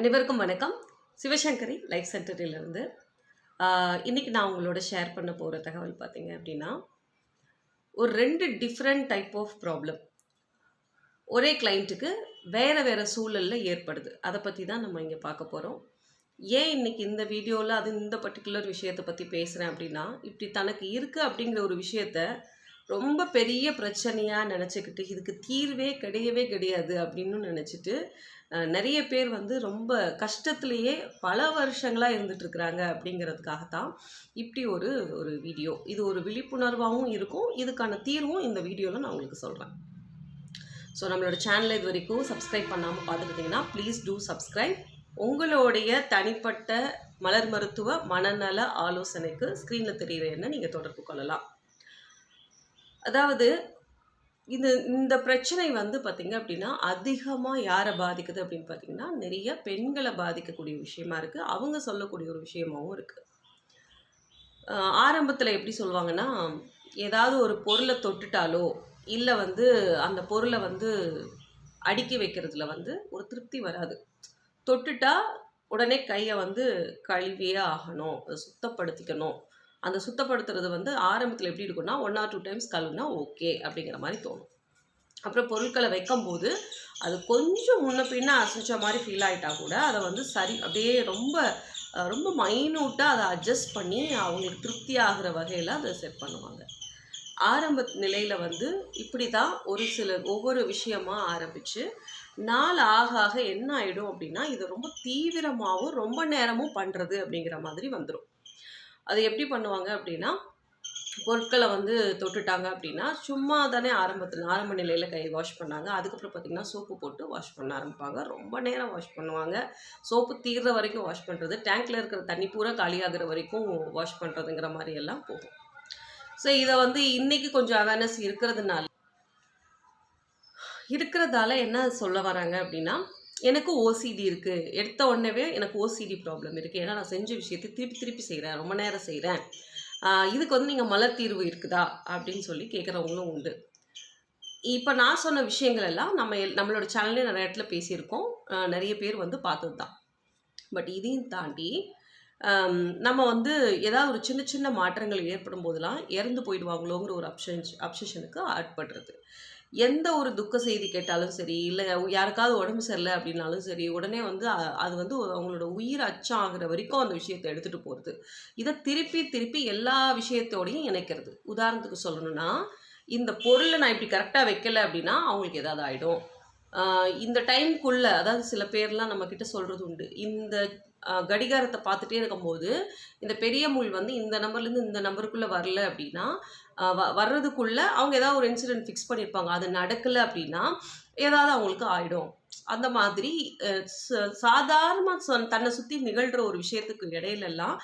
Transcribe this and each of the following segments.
அனைவருக்கும் வணக்கம். சிவசங்கரி லைஃப் சென்டரிலிருந்து இன்றைக்கி நான் உங்களோட ஷேர் பண்ண போகிற தகவல் பார்த்தீங்க அப்படின்னா, ஒரு 2 டிஃப்ரெண்ட் டைப் ஆஃப் ப்ராப்ளம் ஒரே கிளைண்ட்டுக்கு வேறு சூழலில் ஏற்படுது. அதை பற்றி தான் நம்ம இங்கே பார்க்க போகிறோம். ஏன் இன்றைக்கி இந்த வீடியோவில் அது இந்த பர்டிகுலர் விஷயத்தை பற்றி பேசுகிறேன் அப்படின்னா, இப்படி தனக்கு இருக்குது அப்படிங்கிற ஒரு விஷயத்த ரொம்ப பெரிய பிரச்சனையாக நினச்சிக்கிட்டு இதுக்கு தீர்வே கிடையாது அப்படின்னு நினச்சிட்டு நிறைய பேர் வந்து ரொம்ப கஷ்டத்துலேயே பல வருஷங்களாக இருந்துகிட்ருக்குறாங்க அப்படிங்கிறதுக்காகத்தான் இப்படி ஒரு ஒரு வீடியோ. இது ஒரு விழிப்புணர்வாகவும் இருக்கும். இதுக்கான தீர்வும் இந்த வீடியோவில் நான் உங்களுக்கு சொல்கிறேன். ஸோ நம்மளோட சேனலை இது வரைக்கும் சப்ஸ்கிரைப் பண்ணாமல் பார்த்துக்கிட்டிங்கன்னா ப்ளீஸ் டூ சப்ஸ்கிரைப். உங்களுடைய தனிப்பட்ட மலர் மருத்துவ மனநல ஆலோசனைக்கு ஸ்க்ரீனில் தெரிகிற என்ன நீங்கள் தொடர்பு கொள்ளலாம். அதாவது இந்த பிரச்சனை வந்து பார்த்திங்க அப்படின்னா அதிகமாக யாரை பாதிக்குது அப்படின்னு பார்த்திங்கன்னா நிறைய பெண்களை பாதிக்கக்கூடிய விஷயமா இருக்குது. அவங்க சொல்லக்கூடிய ஒரு விஷயமாகவும் இருக்குது. ஆரம்பத்தில் எப்படி சொல்லுவாங்கன்னா, ஏதாவது ஒரு பொருளை தொட்டுட்டாலோ இல்லை வந்து அந்த பொருளை வந்து அடுக்கி வைக்கிறதுல வந்து ஒரு திருப்தி வராது. தொட்டுட்டா உடனே கையை வந்து கழுவியே ஆகணும், அதை சுத்தப்படுத்திக்கணும். அந்த சுத்தப்படுத்துறது வந்து ஆரம்பத்தில் எப்படி இருக்குன்னா 1 or 2 டைம்ஸ் கழுவுனா ஓகே அப்படிங்கிற மாதிரி தோணும். அப்புறம் பொருட்களை வைக்கும்போது அது கொஞ்சம் முன்ன பின்ன அசைச்ச மாதிரி ஃபீல் ஆகிட்டா கூட அதை வந்து சரி அப்படியே ரொம்ப ரொம்ப மைன்யூட்டாக அதை அட்ஜஸ்ட் பண்ணி அவங்களுக்கு திருப்தி ஆகிற வகையில் அதை செட் பண்ணுவாங்க. ஆரம்ப நிலையில் வந்து இப்படி தான் ஒவ்வொரு விஷயமா ஆரம்பித்து நாள் ஆக ஆக என்ன ஆகிடும் அப்படின்னா, இது ரொம்ப தீவிரமாகவும் ரொம்ப நேரமும் பண்ணுறது அப்படிங்கிற மாதிரி வந்துடும். அது எப்படி பண்ணுவாங்க அப்படின்னா, பொருட்களை வந்து தொட்டுட்டாங்க அப்படின்னா சும்மா தானே ஆரம்ப நிலையில் கை வாஷ் பண்ணாங்க. அதுக்கப்புறம் பார்த்திங்கன்னா சோப்பு போட்டு வாஷ் பண்ண ஆரம்பிப்பாங்க. ரொம்ப நேரம் வாஷ் பண்ணுவாங்க. சோப்பு தீர்ற வரைக்கும் வாஷ் பண்ணுறது, டேங்க்கில் இருக்கிற தண்ணி பூரா காலியாகிற வரைக்கும் வாஷ் பண்ணுறதுங்கிற மாதிரி எல்லாம் போகும். ஸோ இதை வந்து இன்றைக்கி கொஞ்சம் அவேர்னஸ் இருக்கிறதால என்ன சொல்ல வராங்க அப்படின்னா, எனக்கு ஓசிடி இருக்குது, எடுத்த உடனே எனக்கு ஓசிடி ப்ராப்ளம் இருக்குது, ஏன்னா நான் செஞ்ச விஷயத்தை திருப்பி செய்கிறேன், ரொம்ப நேரம் செய்கிறேன், இதுக்கு வந்து நீங்கள் மலர் தீர்வு இருக்குதா அப்படின்னு சொல்லி கேட்குறவங்களும் உண்டு. இப்போ நான் சொன்ன விஷயங்கள் எல்லாம் நம்மளோட சேனல்லே நிறைய இடத்துல பேசியிருக்கோம், நிறைய பேர் வந்து பார்த்தது தான். பட் இதையும் தாண்டி நம்ம வந்து ஏதாவது ஒரு சின்ன மாற்றங்கள் ஏற்படும் போதெல்லாம் இறந்து போயிடுவாங்களோங்கிற ஒரு அப்சஷனுக்கு ஆட்படுறது. எந்த ஒரு துக்க செய்தி கேட்டாலும் சரி, இல்லை யாருக்காவது உடம்பு சரியில்லை அப்படின்னாலும் சரி, உடனே வந்து அது வந்து அவங்களோட உயிர் அச்சம் ஆகிற வரைக்கும் அந்த விஷயத்தை எடுத்துகிட்டு போகிறது. இதை திருப்பி எல்லா விஷயத்தோடையும் இணைக்கிறது. உதாரணத்துக்கு சொல்லணும்னா, இந்த பொருளை நான் இப்படி கரெக்டாக வைக்கலை அப்படின்னா அவங்களுக்கு ஏதாவது ஆகிடும். இந்த டைம்குள்ளே, அதாவது சில பேர்லாம் நம்மக்கிட்ட சொல்கிறது உண்டு, இந்த கடிகாரத்தை பார்த்துட்டே இருக்கும்போது இந்த பெரிய முள் வந்து இந்த நம்பர்லேருந்து இந்த நம்பருக்குள்ளே வரல அப்படின்னா வர்றதுக்குள்ளே அவங்க ஏதாவது ஒரு இன்சிடென்ட் ஃபிக்ஸ் பண்ணியிருப்பாங்க, அது நடக்கலை அப்படின்னா ஏதாவது அவங்களுக்கு ஆகிடும். அந்த மாதிரி சாதாரணமாக தன்னை சுற்றி நிகழ்கிற ஒரு விஷயத்துக்கு இடையிலெல்லாம்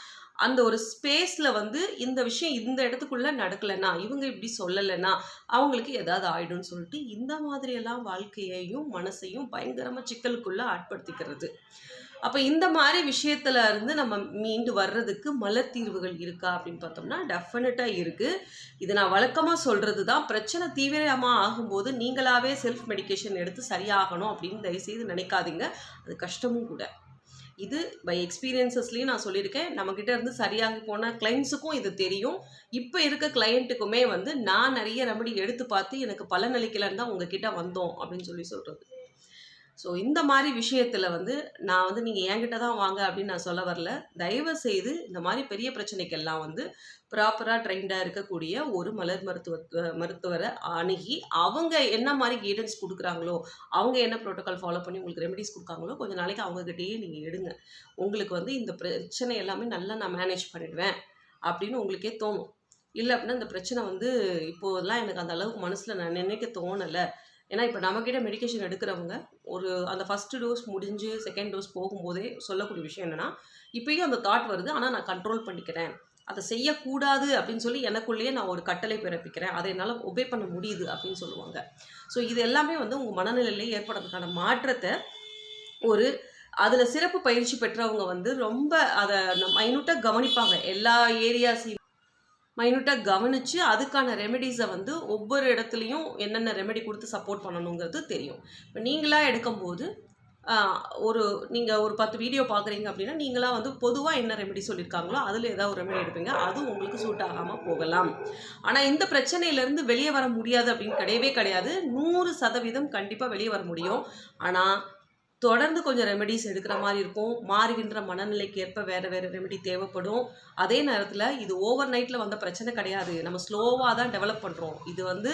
அந்த ஒரு ஸ்பேஸில் வந்து இந்த விஷயம் இந்த இடத்துக்குள்ளே நடக்கலைன்னா, இவங்க இப்படி சொல்லலைன்னா அவங்களுக்கு ஏதாவது ஆகிடும்னு சொல்லிட்டு இந்த மாதிரியெல்லாம் வாழ்க்கையையும் மனசையும் பயங்கரமாக சிக்கலுக்குள்ளே ஆட்படுத்திக்கிறது. அப்போ இந்த மாதிரி விஷயத்துல இருந்து நம்ம மீண்டு வர்றதுக்கு மலர் தீர்வுகள் இருக்கா அப்படின்னு பார்த்தோம்னா டெஃபினட்டாக இருக்குது. இது நான் வழக்கமாக சொல்கிறது தான். பிரச்சனை தீவிரமாக ஆகும்போது நீங்களாகவே செல்ஃப் மெடிக்கேஷன் எடுத்து சரியாகணும் அப்படின்னு தயவுசெய்து நினைக்காதீங்க. அது கஷ்டமும் கூட. இது பை எக்ஸ்பீரியன்ஸஸ்லேயும் நான் சொல்லியிருக்கேன். நம்மக்கிட்ட இருந்து சரியாகி போன கிளைண்ட்ஸுக்கும் இது தெரியும். இப்போ இருக்க கிளைண்ட்டுக்குமே வந்து நான் நிறைய ரெமடி எடுத்து பார்த்து எனக்கு பலன் அளிக்கலைன்னு தான் உங்ககிட்ட வந்தோம் அப்படின்னு சொல்கிறது. ஸோ இந்த மாதிரி விஷயத்தில் வந்து நான் வந்து நீங்கள் என்கிட்ட தான் வாங்க அப்படின்னு நான் சொல்ல வரல. தயவு செய்து இந்த மாதிரி பெரிய பிரச்சனைக்கெல்லாம் வந்து ப்ராப்பராக ட்ரெயின்டாக இருக்கக்கூடிய ஒரு மலர் மருத்துவரை அணுகி அவங்க என்ன மாதிரி கைடன்ஸ் கொடுக்குறாங்களோ, அவங்க என்ன ப்ரோட்டோக்கால் ஃபாலோ பண்ணி உங்களுக்கு ரெமெடிஸ் கொடுக்காங்களோ கொஞ்சம் நாளைக்கு அவங்ககிட்டயே நீங்கள் எடுங்க. உங்களுக்கு வந்து இந்த பிரச்சனை எல்லாமே நல்லா நான் மேனேஜ் பண்ணிடுவேன் அப்படின்னு உங்களுக்கே தோணும். இல்லை அப்படின்னா இந்த பிரச்சனை வந்து இப்போதெல்லாம் எனக்கு அந்த அளவுக்கு மனசில் நான் நினைக்க தோணலை. ஏன்னா இப்போ நம்மக்கிட்ட மெடிக்கேஷன் எடுக்கிறவங்க அந்த ஃபஸ்ட்டு டோஸ் முடிஞ்சு செகண்ட் டோஸ் போகும்போதே சொல்லக்கூடிய விஷயம் என்னென்னா, இப்போயும் அந்த தாட் வருது, ஆனால் நான் கண்ட்ரோல் பண்ணிக்கிறேன், அதை செய்யக்கூடாது அப்படின்னு சொல்லி எனக்குள்ளேயே நான் ஒரு கட்டளை பிறப்பிக்கிறேன், அதை என்னால் ஒபே பண்ண முடியுது அப்படின்னு சொல்லுவாங்க. ஸோ இது எல்லாமே வந்து உங்கள் மனநிலையிலே ஏற்படுறதுக்கான மாற்றத்தை அதில் சிறப்பு பயிற்சி பெற்றவங்க வந்து ரொம்ப அதை மைனூட்டாக கவனிப்பாங்க. எல்லா ஏரியாஸையும் மைனூட்டாக கவனித்து அதுக்கான ரெமெடிஸை வந்து ஒவ்வொரு இடத்துலையும் என்னென்ன ரெமெடி கொடுத்து சப்போர்ட் பண்ணணுங்கிறது தெரியும். இப்போ நீங்களாக எடுக்கும்போது ஒரு நீங்கள் ஒரு 10 வீடியோ பார்க்குறீங்க அப்படின்னா நீங்களாக வந்து பொதுவாக என்ன ரெமெடி சொல்லியிருக்காங்களோ அதில் ஏதாவது ஒரு ரெமெடி எடுப்பீங்க, அது உங்களுக்கு சூட் ஆகாமல் போகலாம். ஆனால் இந்த பிரச்சனையிலேருந்து வெளியே வர முடியாது அப்படின்னு கிடையவே கிடையாது. 100% கண்டிப்பாக வெளியே வர முடியும். ஆனால் தொடர்ந்து கொஞ்சம் ரெமெடிஸ் எடுக்கிற மாதிரி இருக்கும். மாறுகின்ற மனநிலைக்கு ஏற்ப வேறு வேறு ரெமெடி தேவைப்படும். அதே நேரத்தில் இது ஓவர் நைட்டில் வந்த பிரச்சனை கிடையாது. நம்ம ஸ்லோவாக தான் டெவலப் பண்ணுறோம். இது வந்து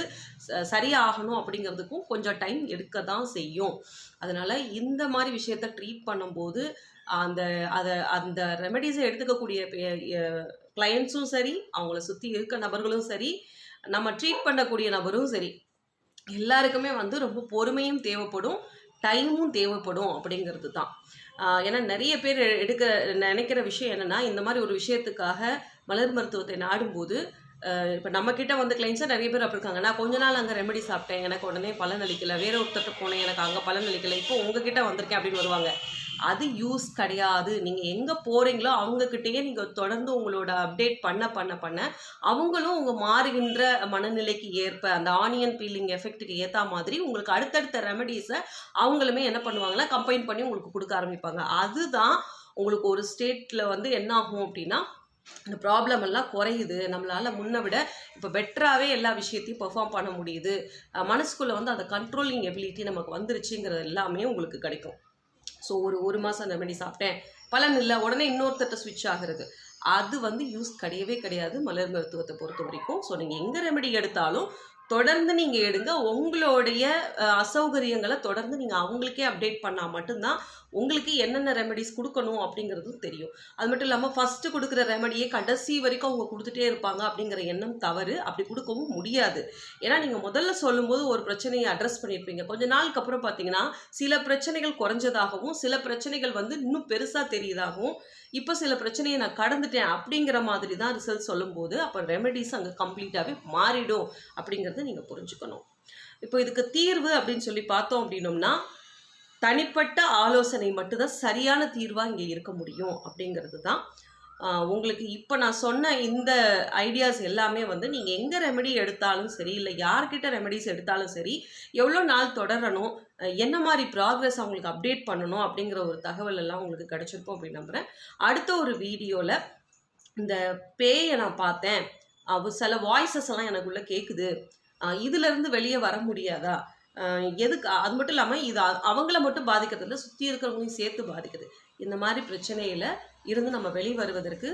சரியாகணும் அப்படிங்கிறதுக்கும் கொஞ்சம் டைம் எடுக்க தான் செய்யும். அதனால் இந்த மாதிரி விஷயத்த ட்ரீட் பண்ணும்போது அந்த ரெமெடிஸை எடுத்துக்கக்கூடிய கிளையண்ட்ஸும் சரி, அவங்கள சுற்றி இருக்க நபர்களும் சரி, நம்ம ட்ரீட் பண்ணக்கூடிய நபரும் சரி, எல்லாருக்குமே வந்து ரொம்ப பொறுமையும் தேவைப்படும், டைமும் தேவைப்படும் அப்படிங்கிறது தான். ஏன்னா நிறைய பேர் நினைக்கிற விஷயம் என்னென்னா, இந்த மாதிரி ஒரு விஷயத்துக்காக மலர் மருத்துவத்தை நாடும்போது இப்போ நம்மக்கிட்ட வந்து கிளைண்ட்ஸாக நிறைய பேர் அப்படி இருக்காங்க. நான் கொஞ்ச நாள் அங்கே ரெமெடி சாப்பிட்டேன், எனக்கு உடனே பலன் அளிக்கலை, வேற ஒருத்தட்ட போனேன், எனக்கு அங்கே பலன் அளிக்கலை, இப்போ உங்ககிட்ட வந்திருக்கேன் அப்படின்னு வருவாங்க. அது யூஸ் கிடையாது. நீங்கள் எங்கே போகிறீங்களோ அவங்கக்கிட்டேயே நீங்கள் தொடர்ந்து உங்களோட அப்டேட் பண்ண அவங்களும் உங்கள் மாறுகின்ற மனநிலைக்கு ஏற்ப அந்த ஆனியன் பீலிங் எஃபெக்ட்டுக்கு ஏற்ற மாதிரி உங்களுக்கு அடுத்தடுத்த ரெமெடிஸை அவங்களுமே என்ன பண்ணுவாங்கன்னா கம்பைன் பண்ணி உங்களுக்கு கொடுக்க ஆரம்பிப்பாங்க. அதுதான் உங்களுக்கு ஒரு ஸ்டேட்டில் வந்து என்ன ஆகும் அப்படின்னா, அந்த ப்ராப்ளம் எல்லாம் குறையுது, நம்மளால் முன்னை விட இப்போ பெட்டராகவே எல்லா விஷயத்தையும் பெர்ஃபார்ம் பண்ண முடியுது, மனசுக்குள்ளே வந்து அந்த கண்ட்ரோலிங் எபிலிட்டி நமக்கு வந்துருச்சுங்கிறது எல்லாமே உங்களுக்கு கிடைக்கும். ஸோ ஒரு மாதம் ரெமெடி சாப்பிட்டேன், பலன் இல்லை, உடனே இன்னொருத்தட்ட ஸ்விட்ச் ஆகிறது, அது வந்து யூஸ் கிடையவே கிடையாது மலர் மருத்துவத்தை பொறுத்த வரைக்கும். ஸோ நீங்கள் எங்கே ரெமெடி எடுத்தாலும் தொடர்ந்து நீங்கள் எடுங்க. உங்களுடைய அசௌகரியங்களை தொடர்ந்து நீங்கள் அவங்களுக்கே அப்டேட் பண்ணால் மட்டும்தான் உங்களுக்கு என்னென்ன ரெமெடிஸ் கொடுக்கணும் அப்படிங்கிறதும் தெரியும். அது மட்டும் இல்லாமல் ஃபஸ்ட்டு கொடுக்குற ரெமெடியே கடைசி வரைக்கும் அவங்க கொடுத்துட்டே இருப்பாங்க அப்படிங்கிற எண்ணம் தவறு. அப்படி கொடுக்கவும் முடியாது. ஏன்னா நீங்கள் முதல்ல சொல்லும்போது ஒரு பிரச்சனையை அட்ரஸ் பண்ணியிருப்பீங்க. கொஞ்ச நாளுக்கு அப்புறம் பார்த்தீங்கன்னா சில பிரச்சனைகள் குறைஞ்சதாகவும் சில பிரச்சனைகள் வந்து இன்னும் பெருசாக தெரியுதாகவும், இப்போ சில பிரச்சனையை நான் கடந்துட்டேன் அப்படிங்கிற மாதிரி தான் ரிசல்ட் சொல்லும்போது அப்போ ரெமெடிஸ் அங்கே கம்ப்ளீட்டாகவே மாறிடும் அப்படிங்கிறத நீங்கள் புரிஞ்சுக்கணும். இப்போ இதுக்கு தீர்வு அப்படின்னு சொல்லி பார்த்தோம் அப்படின்னோம்னா, தனிப்பட்ட ஆலோசனை மட்டும்தான் சரியான தீர்வாக இங்கே இருக்க முடியும் அப்படிங்கிறது தான். உங்களுக்கு இப்போ நான் சொன்ன இந்த ஐடியாஸ் எல்லாமே வந்து நீங்கள் எங்கே ரெமெடி எடுத்தாலும் சரி, இல்லை யார்கிட்ட ரெமெடிஸ் எடுத்தாலும் சரி, எவ்வளோ நாள் தொடரணும், என்ன மாதிரி ப்ராக்ரஸ் அவங்களுக்கு அப்டேட் பண்ணணும் அப்படிங்கிற ஒரு தகவல் எல்லாம் உங்களுக்கு கிடச்சிருக்கும் அப்படின்னு நம்புகிறேன். அடுத்த ஒரு வீடியோவில் இந்த பேயை நான் பார்த்தேன், சில வாய்ஸஸ் எல்லாம் எனக்குள்ளே கேட்குது, இதிலேருந்து வெளியே வர முடியாதா, எதுக்கு, அது மட்டும் இல்லாமல் இது அவங்கள மட்டும் பாதிக்கிறதில்ல, சுற்றி இருக்கிறவங்களையும் சேர்த்து பாதிக்குது, இந்த மாதிரி பிரச்சனையில் இருந்து நம்ம வெளியே வருவதற்கு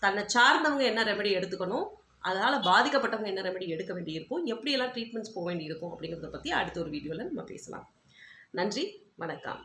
தன்னை சார்ந்தவங்க என்ன ரெமெடி எடுத்துக்கணும், அதனால் பாதிக்கப்பட்டவங்க என்ன ரெமெடி எடுக்க வேண்டியிருக்கும், எப்படியெல்லாம் ட்ரீட்மெண்ட்ஸ் போக வேண்டியிருக்கும் அப்படிங்கிறத பற்றி அடுத்த ஒரு வீடியோவில் நம்ம பேசலாம். நன்றி, வணக்கம்.